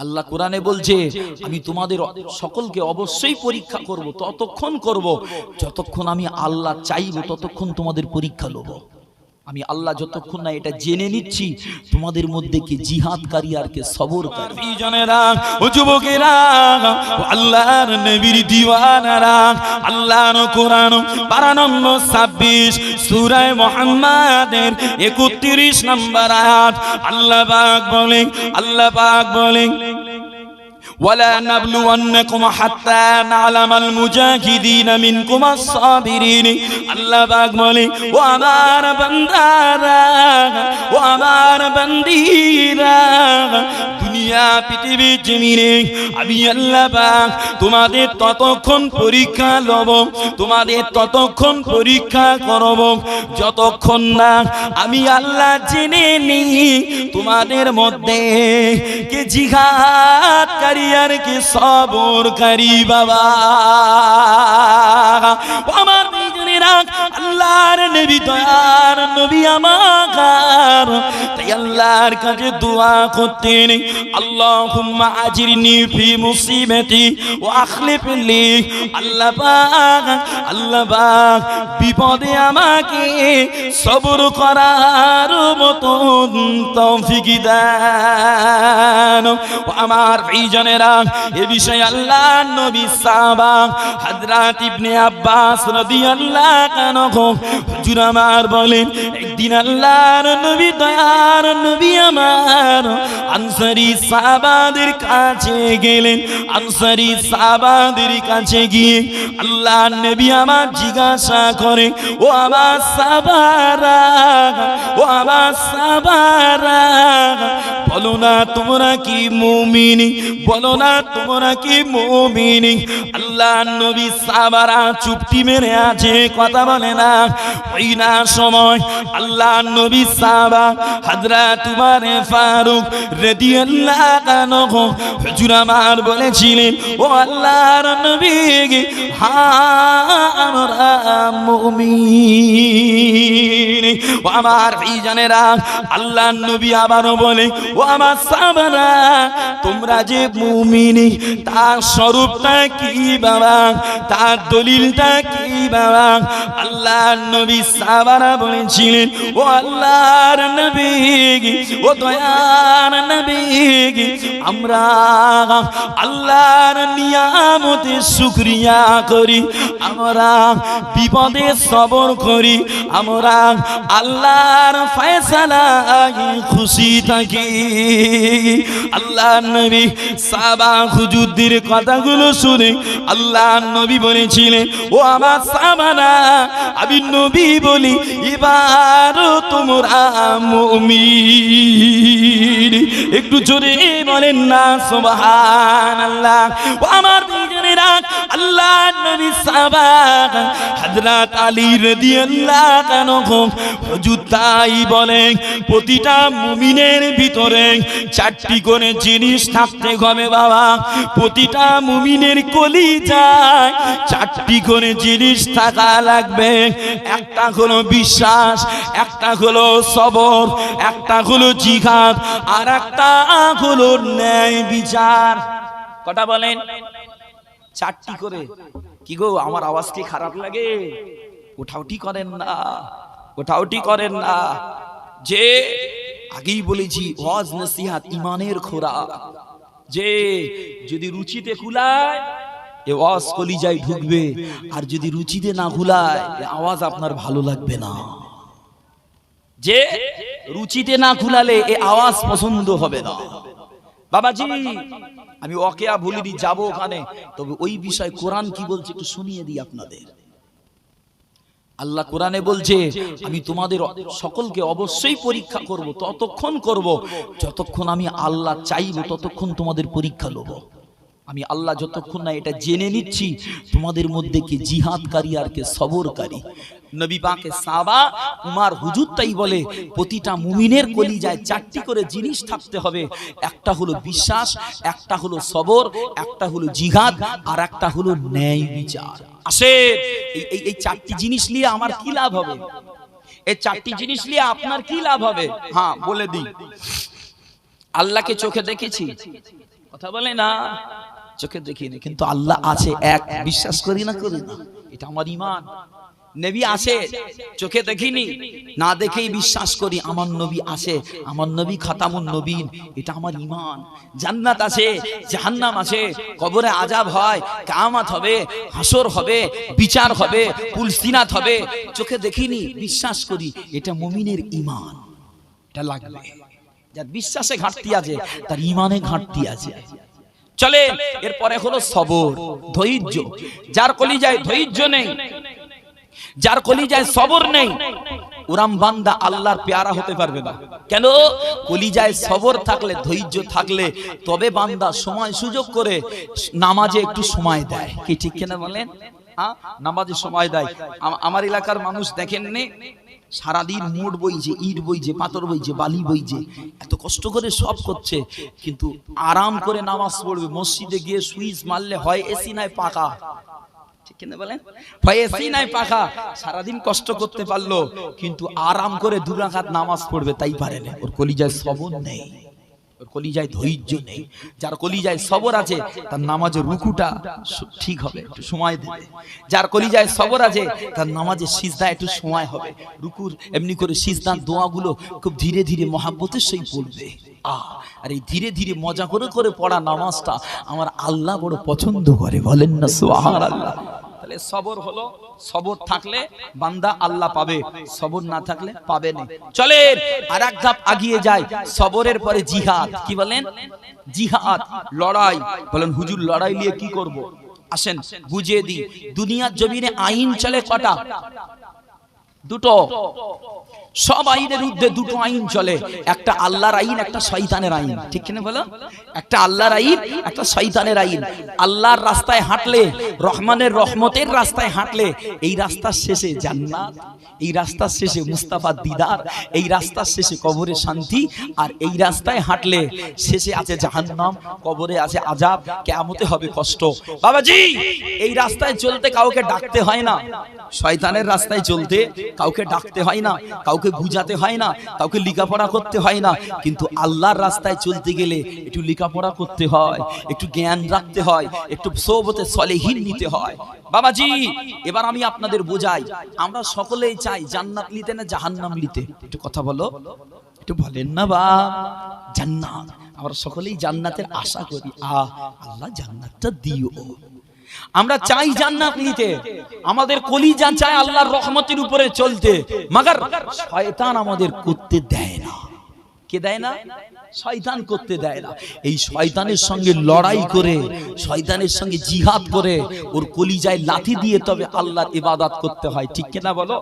আল্লাহ কোরআনে বলছে আমি তোমাদের সকলকে অবশ্যই পরীক্ষা করব, ততক্ষণ করব যতক্ষণ আমি আল্লাহ চাইবো, ততক্ষণ তোমাদের পরীক্ষা লব। আমি আল্লাহ যতক্ষণ না এটা জেনে নিচ্ছি তোমাদের মধ্যে কে জিহাদকারী আর কে সবরকারী। জানেরা ও যুবকেরা, আল্লাহর নবীর দিওয়ানারা, আল্লাহর কোরআন 12-26 সূরা মুহাম্মাদের 31 নম্বর আয়াত আল্লাহ পাক বলেন ولا نبلونكم حتى نعلم المجاهدين منكم الصابرين। আল্লাহ পাক বলে ও আমার বান্দারা, ও আমার বান্দীরা, দুনিয়া পৃথিবীর জমিনে আমি আল্লাহ পাক তোমাদের ততক্ষণ পরীক্ষা লব, তোমাদের ততক্ষণ পরীক্ষা করব যতক্ষণ না আমি আল্লাহ জেনে নিই তোমাদের মধ্যে কে জিহাদকারী আর কে সবরকারী। বাবা আমার নিজনেরা, আল্লাহর নবী দয়ার নবী আমার, তাই আল্লাহর কাছে দোয়া করতেন, আল্লাহুম্মা আজিরনি ফি মুসিবাতি ওয়া আখলিফ লি। আল্লাহ পাক বিপদে আমাকে সবর করার মতো তৌফিক দান। আমার ভাইজানেরা, এ বিষয়ে আল্লাহর নবী সাহাবা হযরত ইবনে আব্বাস রাদিয়াল্লাহু আনহু হুজুর আমার বলেন, একদিন আল্লাহর নবী দয়ার নবী আমার আনসারী সাহাবাদের কাছে গেলেন। আনসারী সাহাবাদের কাছে গিয়ে আল্লাহর নবী আমার জিজ্ঞাসা করে, ও আমার সাহাবারা, ও আমার সাহাবারা, বলো না তোমরা কি মুমিন, বলো না তোমরা কি মুমিন। আল্লাহর নবী সাহাবারা চুপটি মেরে আছে, কথা বলে না। ওই না সময় আল্লাহর নবী সাহাবা হযরত উমর ফারুক রাদিয়াল্লাহু আনহু হুজুর আমার বলেছিলেন, ও আল্লাহর নবী, হ্যাঁ আমরা মুমিন। ও আমার ভাইজানেরা, আল্লাহর নবী আবারও বলে, ও আমার সাহাবারা, তোমরা যে মুমিন তার স্বরূপটা কি বাবা, তার দলিলটা কি বাবা? আল্লাহর নবী সাহাবারা বলেছিলেন, ও আল্লাহর নবী, ও দয়ার নবী, আমরা আল্লাহর নিয়ামতে শুকরিয়া করি, আমরা বিপদে সবর করি, আমরা আল্লাহর ফয়সালায় খুশি থাকি। আল্লাহর নবী সাহাবা হুজুরদের কথাগুলো শুনে আল্লাহর নবী বলেছিলেন, ও আমার সাহাবারা, আমি নবী বলি এবারও তোমরা মুমিন। একটু জোরে বলেন না সুবহানাল্লাহ। ও আমার দুইজনেরা, আল্লাহর নবী সাহাবা হযরত আলী রাদিয়াল্লাহু আনহু হুজুর তাই বলেন, প্রতিটা মুমিনের ভিতরে 4টি করে জিনিস থাকতে হবে বাবা। প্রতিটা মুমিনের কলিজায় 4টি করে জিনিস থাকা লাগবে। একটা হলো বিশ্বাস, একটা হলো সবর, একটা হলো জিহাদ, আর একটা হলো ন্যায় বিচার। কটা বলেন? 4টি করে। কি গো, আমার আওয়াজ কি খারাপ লাগে? ওঠাউটি করেন না, ওঠাউটি করেন না। যে আগেই বলেছি, ওয়াজ নসিহত ইমানের খোরাক। যে যদি রুচিতে কুলায় এ ওয়াজ কলিজায় ঢুকবে, আর যদি রুচিতে না কুলায় এ আওয়াজ আপনার ভালো লাগবে না। যে রুচিতে না কুলালে এ আওয়াজ পছন্দ হবে না। বাবাজি, আমি ওকেয়া ভুলে দিই, যাবো ওখানে, তবে ওই বিষয় কোরআন কি বলছে একটু শুনিয়ে দিই আপনাদের। আল্লাহ কোরআনে বলছে আমি তোমাদের সকলকে অবশ্যই পরীক্ষা করব, ততক্ষণ করব যতক্ষণ আমি আল্লাহ চাইবো, ততক্ষণ তোমাদের পরীক্ষা লব। আমি আল্লাহ যতক্ষণ না এটা জেনে নিচ্ছি তোমাদের মধ্যে কে জিহাদকারী আর কে সবরকারী। নবী পাকের সাহাবা উমর হুজুর তাই বলে, প্রতিটা মুমিনের কলিজায় 4টি করে জিনিস থাকতে হবে। একটা হলো বিশ্বাস, একটা হলো সবর, একটা হলো জিহাদ, আর একটা হলো ন্যায় বিচার। আসে এই 4টি জিনিস নিয়ে আমার কি লাভ হবে? এই 4টি জিনিস নিয়ে আপনার কি লাভ হবে? হ্যাঁ বলে দিই। আল্লাহকে চোখে দেখেছি, কথা বলে না, চোখে দেখি না, কিন্তু আল্লাহ আছে এক, বিশ্বাস করি না করি না, এটা আমার ঈমান। নবী আছে, চোখে দেখিনি, না দেখেই বিশ্বাস করি আমার নবী আছে, আমার নবী খাতামুন নবীন, এটা আমার ঈমান। জান্নাত আছে, জাহান্নাম আছে, কবরে আযাব হয়, কিয়ামত হবে, হাসর হবে, বিচার হবে, পুলসিরাত হবে, চোখে দেখিনি, বিশ্বাস করি, এটা মুমিনের ঈমান। এটা লাগবে। যার বিশ্বাসে ঘাটতি আছে তার ঈমানে ঘাটতি আছে। চলে এরপরে হলো সবর, ধৈর্য। যার কলিজায় ধৈর্য নেই, যার কলিজায় সবর নেই, উরাম বান্দা আল্লাহর পেয়ারা হতে পারবে না। কেন? কলিজায় সবর থাকলে, ধৈর্য থাকলে তবে বান্দা সময় সুযোগ করে নামাজে একটু সময় দেয়। কি ঠিক কিনা বলেন? নামাজে সময় দেয়। আমার এলাকার মানুষ দেখেননি, সারাদিন মোট বইছে, ইট বইছে, পাথর বইছে, বালি বইছে, এত কষ্ট করে সব করছে, কিন্তু আরাম করে নামাজ পড়বে। মসজিদে গিয়ে সুইচ মারলে হয় এসি নাই পাকা, ঠিক কিনা বলেন? হয় এসি নাই পাকা, সারাদিন কষ্ট করতে পারলো, কিন্তু আরাম করে 2 রাকাত নামাজ পড়বে তাই পারে না। ওর কলিজায় সবর নেই, ওর কলিজায় ধৈর্য নেই। যার কলিজায় সবর আছে তার নামাজের রুকুটা ঠিক হবে, একটু সময় দেবে। যার কলিজায় সবর আছে তার নামাজের সিজদা একটু সময় হবে, রুকুর এমনি করে সিজদার দোয়াগুলো খুব ধীরে ধীরে মহাব্বতের সহিত পড়বে। আর এই ধীরে ধীরে মজা করে করে পড়া নামাজটা আমার আল্লাহ বড় পছন্দ করে, বলেন না সুবহানাল্লাহ। তাহলে সবর হলো, সবর থাকলে বান্দা আল্লাহ পাবে, সবর না থাকলে পাবে না। চলেন আর এক ধাপ আগিয়ে যায়, সবরের পরে জিহাদ। কি বলেন? জিহাদ, লড়াই। বলেন হুজুর লড়াই নিয়ে কি করব? আসেন বুঝিয়ে দিই। দুনিয়ার জমিনে আইন চলে কটা? দুটো। সব আইনের ঊর্ধ্বে দুটো আইন চলে, একটা আল্লাহর আইন, একটা শয়তানের আইন। ঠিক কিনা বলো? একটা আল্লাহর আইন, একটা শয়তানের আইন। আল্লাহর রাস্তায় হাঁটলে, রহমানের রহমতের রাস্তায় হাঁটলে এই রাস্তার শেষে জান্নাত, এই রাস্তার শেষে মুস্তাফার দিদার, এই রাস্তার শেষে কবরে শান্তি। আর এই রাস্তায় হাঁটলে শেষে আছে জাহান্নাম, কবরে আছে আযাব, কিয়ামতে হবে কষ্ট। বাবাজি, এই রাস্তায় চলতে কাউকে ডাকতে হয় না। শয়তানের রাস্তায় চলতে কাউকে ডাকতে হয় না, কাউকে বুঝাতে হয় না, কাউকে লেখাপড়া করতে হয় না। কিন্তু আল্লাহর রাস্তায় চলতে গেলে একটু লেখাপড়া করতে হয়, একটু জ্ঞান রাখতে হয়, একটু সোহবতে সলেহিন নিতে হয়। বাবাজি, এবার আমি আপনাদের বোঝাই, আমরা সকলেই চাই জান্নাত নিতে না জাহান্নাম নিতে? একটু কথা বলো, একটু বলেন না বাপ। জান্নাত, আমরা সকলেই জান্নাতের আশা করি। আল্লাহ জান্নাতটা দিও। আমরা চাই জান্নাত নিতে, আমাদের কলিজা চায় আল্লাহর রহমতের উপরে চলতে, মাগার শয়তান আমাদের করতে দেয় না। কে দেয় না? শয়তান করতে দেয় না। এই শয়তানের সঙ্গে লড়াই করে, শয়তানের সঙ্গে জিহাদ করে ওর কলিজায় লাথি দিয়ে তবে আল্লাহর ইবাদত করতে হয়। ঠিক কিনা বলো?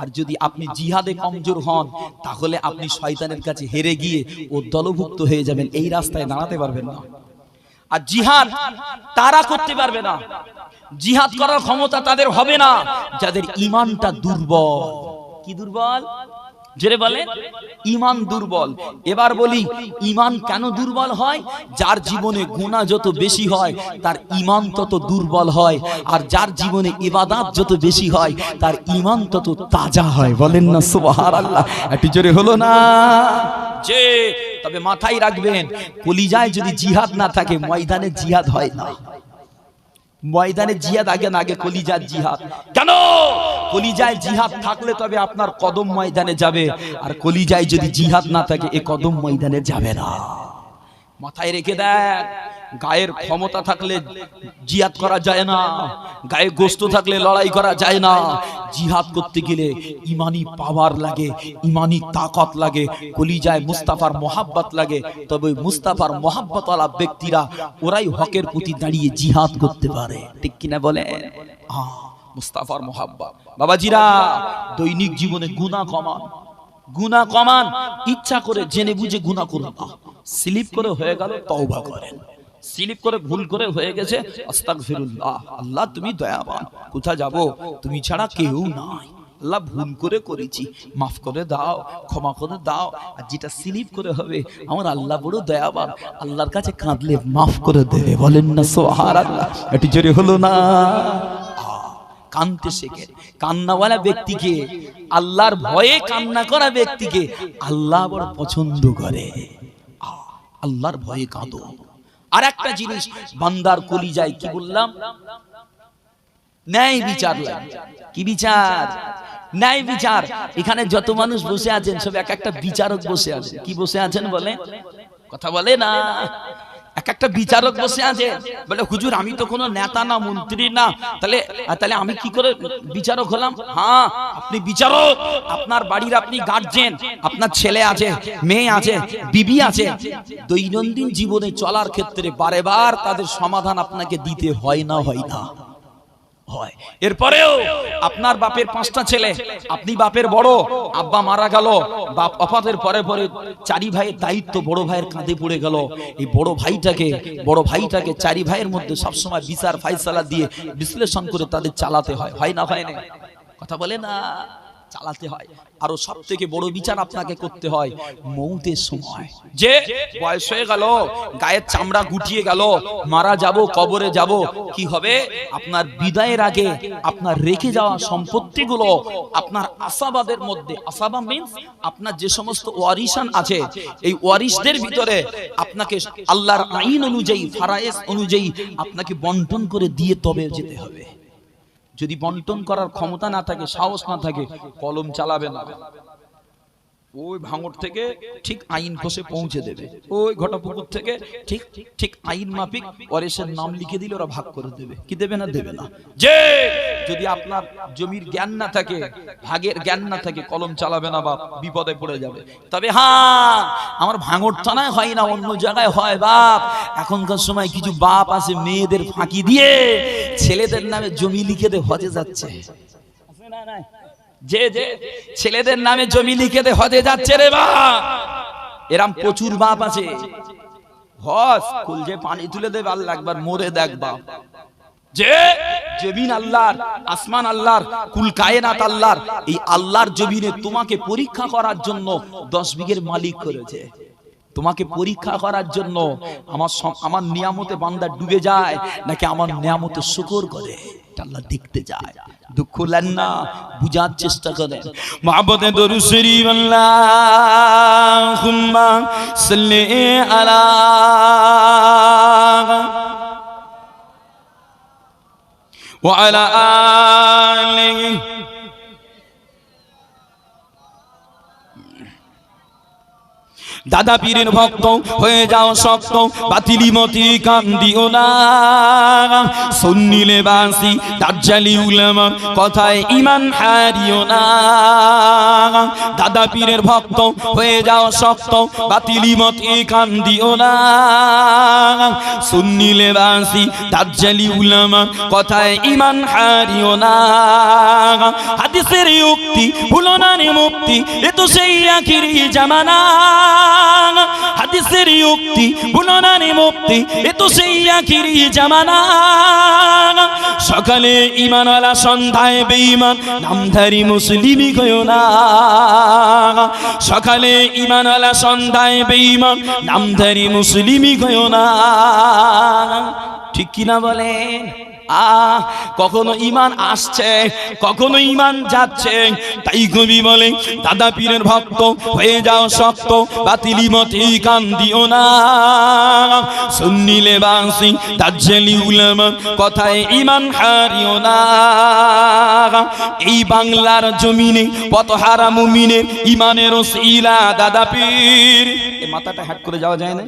আর যদি আপনি জিহাদে কমজোর হন, তাহলে আপনি শয়তানের কাছে হেরে গিয়ে ওর দলভুক্ত হয়ে যাবেন, এই রাস্তায় দাঁড়াতে পারবেন না। আর জিহাদ তারা করতে পারবে না, জিহাদ করার ক্ষমতা তাদের হবে না যাদের ঈমানটা দুর্বল। কি দুর্বল? জেরে বলে, ঈমান দুর্বল। এবার বলি, ঈমান কেন দুর্বল হয়? যার জীবনে গুনাহ যত বেশি হয় তার ঈমান তত দুর্বল হয়, আর যার জীবনে ইবাদত যত বেশি হয় তার ঈমান তত তাজা হয়। বলেন না সুবহানাল্লাহ? একটু জোরে হলো না যে? তবে মাথায় রাখবেন, কলিজায় যদি জিহাদ না থাকে ময়দানে জিহাদ হয় না। ময়দানে জিহাদ আগে না, আগে কলিজার জিহাদ। কেন? কলিজায় জিহাদ থাকলে তবে আপনার কদম ময়দানে যাবে, আর কলিজায় যদি জিহাদ না থাকে এ কদম ময়দানে যাবে না। মাথায় রেখে দেন, গায়ের ক্ষমতা থাকলে জিহাদ করা যায় না, গায়ে গোশত থাকলে লড়াই করা যায় না। জিহাদ করতে গেলে ইমানি পাওয়ার লাগে, ইমানি তাকত লাগে, কলিজায় মুস্তাফার মোহাব্বত লাগে। তবে মুস্তাফার মোহাব্বতওয়ালা ব্যক্তিরা ওরাই হকের প্রতি দাঁড়িয়ে জিহাদ করতে পারে। ঠিক কিনা বলে? মুস্তাফার মোহাব্বত। বাবাজিরা, দৈনিক জীবনে গুনাহ কমান, গুনাহ কমান। ইচ্ছা করে জেনে বুঝে গুনাহ করুন না। স্লিপ করে হয়ে গেল তওবা করেন, স্লিপ করে ভুল করে হয়ে গেছে আস্তাগফিরুল্লাহ, আল্লাহ তুমি দয়াবান, কোথায় যাব? তুমি ছাড়া কেউ নাই, আল্লাহ ভুল করে করেছি, মাফ করে দাও, ক্ষমা করে দাও। আর যেটা স্লিপ করে হবে, আমার আল্লাহ বড় দয়াবান, আল্লাহর কাছে কাঁদলে মাফ করে দেবে। বলেন না সুবহানাল্লাহ? একটু জোরে হলো না? কানতে শেখে। কান্নাওয়ালা ব্যক্তিকে, আল্লাহর ভয়ে কান্না করা ব্যক্তিকে আল্লাহ বড় পছন্দ করে। আল্লাহর ভয়ে কাঁদো, আর একটা জিনিস বান্দার কলিজায় কি বললাম, ন্যায় বিচার লাগে। কি বিচার? ন্যায় বিচার। এখানে যত মানুষ বসে আছেন সব এক একটা বিচারক বসে আছেন। কি বসে আছেন বলে? কথা বলে না। এক একটা বিচারক বসে আছে। বলে হুজুর আমি তো কোনো নেতা না, মন্ত্রী না, তাহলে আমি কি করে বিচারক হলাম? হ্যাঁ, আপনি বিচারক। আপনার বাড়ির আপনি গার্জিয়ান, আপনার ছেলে আছে, মেয়ে আছে, বিবি আছে। দৈনন্দিন জীবনে চলার ক্ষেত্রে বারে বার তাদের সমাধান আপনাকে দিতে হয় না? হয় না? হয়। এরপরেও আপনার বাপের 5টা ছেলে, আপনি বাপের বড়, আব্বা মারা গেল, বাপ অফাতের পরে পরে 4 ভাইয়ের দায়িত্ব বড় ভাইয়ের কাঁধে পড়ে গেল। এই বড় ভাইটাকে 4 ভাইয়ের মধ্যে সবসময় বিচার ফাইসালা দিয়ে বিশ্লেষণ করে তাদের চালাতে হয়। হয় না? হয় না? কথা বলে না। চালাতে হয়। আরো সব থেকে বড় বিচার আপনাকে করতে হয় মৌতের সময়। যে বয়স হয়ে গেল, গায়ের চামড়া গুটিয়ে গেল, মারা যাব, কবরে যাব, কি হবে? আপনার বিদায়ের আগে আপনার রেখে যাওয়া সম্পত্তিগুলো আপনার আসাবাদের মধ্যে, আসাবা মিন্স আপনার যে সমস্ত ওয়ারিসান আছে, এই ওয়ারিসদের ভিতরে আপনাকে আল্লাহর আইন অনুযায়ী, ফারায়েজ অনুযায়ী আপনাকে বন্টন করে দিয়ে তবে যেতে হবে। যদি বন্টন করার ক্ষমতা না থাকে, সাহস না থাকে, কলম চালাবে না। ওই ভাঙড় থেকে ঠিক আইন কষে পৌঁছে দেবে, ওই ঘটাপুকুর থেকে ঠিক আইন মাফিক ওয়ারিসের নাম লিখে দিলে ওরা ভাগ করে দেবে। কি দেবে না? দেবে না। যে যদি আপনার জমির জ্ঞান না থাকে, ভাগের জ্ঞান না থাকে, কলম চালাবে না বাপ, বিপদে পড়ে যাবে। তবে হ্যাঁ, আমার ভাঙড় থানায় হয় না, অন্য জায়গায় হয় বাপ। এখনকার সময় কিছু বাপ আছে মেয়েদের ফাঁকি দিয়ে ছেলেদের নামে জমি লিখে দে হজে যাচ্ছে। যে ছেলেদের নামে জমি লিখে দে হজে যাচ্ছে রে বাপ, এরম প্রচুর বাপ আছে। হজ কুলজে পানি তুলে দেবে, আল্লাহ একবার মরে দেখ বাপ। যে জমিন আল্লাহর, আসমান আল্লাহর, কুল কায়নাত আল্লাহর, এই আল্লাহর জমিনে তোমাকে পরীক্ষা করার জন্য 10 বিঘের মালিক করেছে। তোমাকে পরীক্ষা করার জন্য আমার নিয়ামতে বান্দা ডুবে যায় নাকি আমার নিয়ামতে শুকর করে, আল্লাহ দেখতে যায়। দুঃখ লেন না, বুঝার চেষ্টা করেন। মুহাব্বতে দরুদ শরীফ আল্লাহুম্মা সাল্লি আলা ওয়া আলা আলিহি। দাদা পীরের ভক্ত হয়ে যাও শক্ত, বাতিলি মতি কান্দিও না। সুন্নি লেবাসী দাজ্জালি উলামার কথায় ঈমান হারিও না। দাদা পীরের ভক্ত হয়ে যাও শক্ত, বাতিলি মতি কান্দিও না। সুন্নি লেবাসী দাজ্জালি উলামার কথায় ঈমান হারিও না। হাদিসের যুক্তি ভুলো না রে মুক্তি, এ তো সেই আখিরি জামানা। হাদিসের যুক্তি ভুলো না রে মুক্তি, এ তো সেই আখিরি জামানা। সকালে ঈমানওয়ালা সন্ধ্যায় বেঈমান, নামধারী মুসলিমই কইও না। সকালে ঈমানওয়ালা সন্ধ্যায় বেঈমান, নামধারী মুসলিমই কইও না। ঠিক কিনা বলে? কখনো ঈমান আসছে, কখনো ঈমান যাচ্ছে। তাই কবি বলে দাদা পীরের ভক্ত হয়ে যাও শক্ত, বাতিলি মতি কান্দিও না। সুন্নি লেবাসী দাজ্জালি উলামার কথায় ঈমান হারিও না। এই বাংলার জমিনে পথহারা মুমিনের ঈমানের ওসিলা দাদা পীর। এই মাথাটা হ্যাট করে যাওয়া যায় না?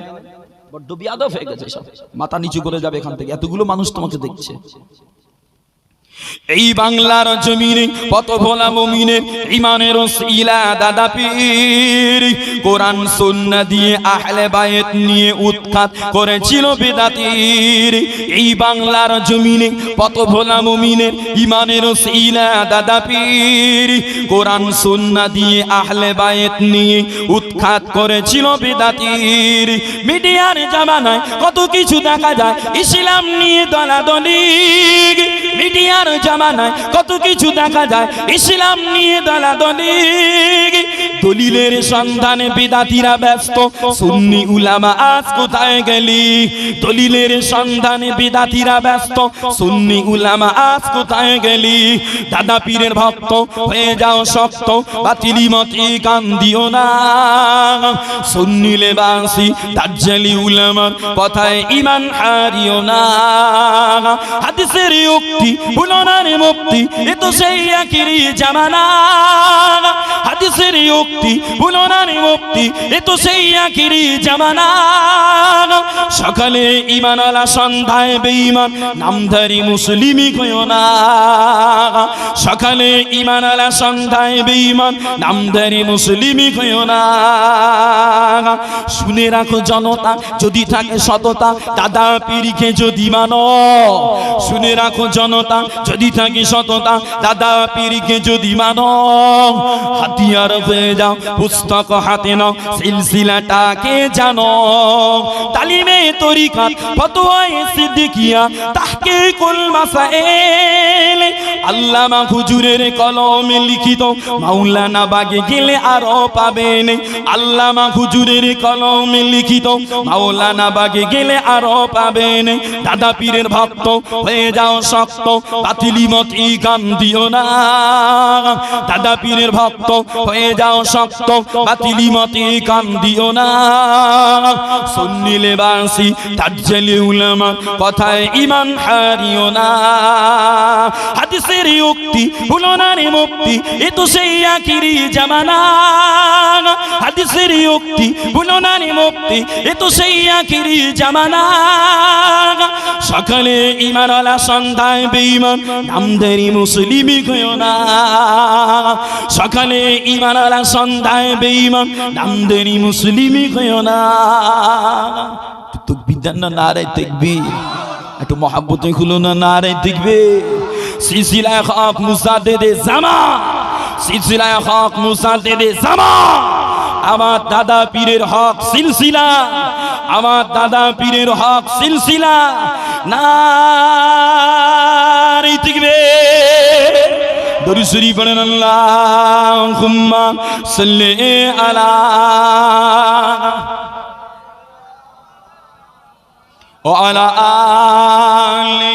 বড্ড বিয়াদব হয়ে গেছে সব, মাথা নিচু করে যাবে এখান থেকে, এতগুলো মানুষ তোমাকে দেখছে। এই বাংলার জমিনে কত ভোলা মুমিনের ঈমানের ওসিলা দাদা পীর। কোরআন সুন্নাহ দিয়ে আহলে বায়েত নিয়ে উৎখাত করেছিল বিদাতির। এই বাংলার জমিনে কত ভোলা মুমিনের ঈমানের ওসিলা দাদা পীর। কোরআন সুন্নাহ দিয়ে আহলে বায়েত নিয়ে উৎখাত করেছিল বিদাতির। মিডিয়ার জামানায় কত কিছু দেখা যায় ইসলাম নিয়ে দলাদলি। মিডিয়ার জামানায় কত কিছু দেখা যায় ইসলাম নিয়ে দলাদলি। দলিলের সন্ধানে বিদাতিরা ব্যস্ত, সুন্নি উলামা আজ কোথায় গেলি? দলিলের সন্ধানে বিদাতিরা ব্যস্ত, সুন্নি উলামা আজ কোথায় গেলি? দাদা পীরের ভক্ত হয়ে যাও শক্ত, বাতিলি মতি কান দিও না। সুন্নি লেবাসী দাজ্জালি উলামার কথায় ঈমান হারিও না। হাদিসের উক্তি ভুলো না রে মুফতি, এ তো সেই আখিরি জামানা। হাদিসের উক্তি ভুলো না রে মুফতি, এ তো সেই আখিরি জামানা। সকালে ঈমানওয়ালা সন্ধ্যায় বেঈমান, নামধারী মুসলিমই কইও না। সকালে ঈমানওয়ালা সন্ধ্যায় বেঈমান, নামধারী মুসলিমই কইও না। শুনে রাখো জনতা, যদি থাকে সততা, দাদা পীরকে যদি মানো। শুনে রাখো জনতা, যদি থাকে সততা, দাদা পীরকে যদি মানো। হাতিয়ার হয়ে যাও, পুস্তক হাতে নাও, সিলসিলাটাকে জানো। তালিমে তরিকাত, ফতোয়ায়ে সিদ্দিকিয়া, তাহকিকুল মাসাইল, আল্লামা হুজুরের কলমে লিখিত, মাওলানা বাগে গেলে আরো পাবেন। আল্লামা হুজুরের কলমে লিখিত, মাওলানা বাগে গেলে আরো পাবেন। দাদা পীরের ভক্ত হয়ে যাও শক্ত, বাতিলি মতি গান দিও না। দাদা পীরের ভক্ত হয়ে যাও শক্ত, বাতিলি মতি গান দিও না। সুন্নি লেবাসী দাজ্জালি উলামা কথায় ঈমান হারিও না। হাদিসের উক্তি ভুলো না রে মুফতি, এ তো সেই আখিরি জামানা। হাদিসের উক্তি ভুলো না রে মুফতি, এ তো সেই আখিরি জামানা। সকালে ঈমানওয়ালা সন্ধ্যায় বেঈমান, নামধারী মুসলিমই কইও না। সকালে ঈমানওয়ালা সন্ধ্যায় বেঈমান, নামধারী মুসলিমই কইও না। তাকবীর দেন না, নারে তাকবীর। একটু মহাব্বতে খুলো না, নারে তাকবীর। সিলসিলায়ে হক মুজাদ্দিদে জামান, সিলসিলায়ে হক মুজাদ্দিদে জামান। আমার দাদা পীরের হক সিলসিলা, আমার দাদা পীরের হক সিলসিলা। নারে তাকবীর। দরুদ শরীফ পড়েন, আল্লাহুম্মা সাল্লি আলা ওয়া আলা আলি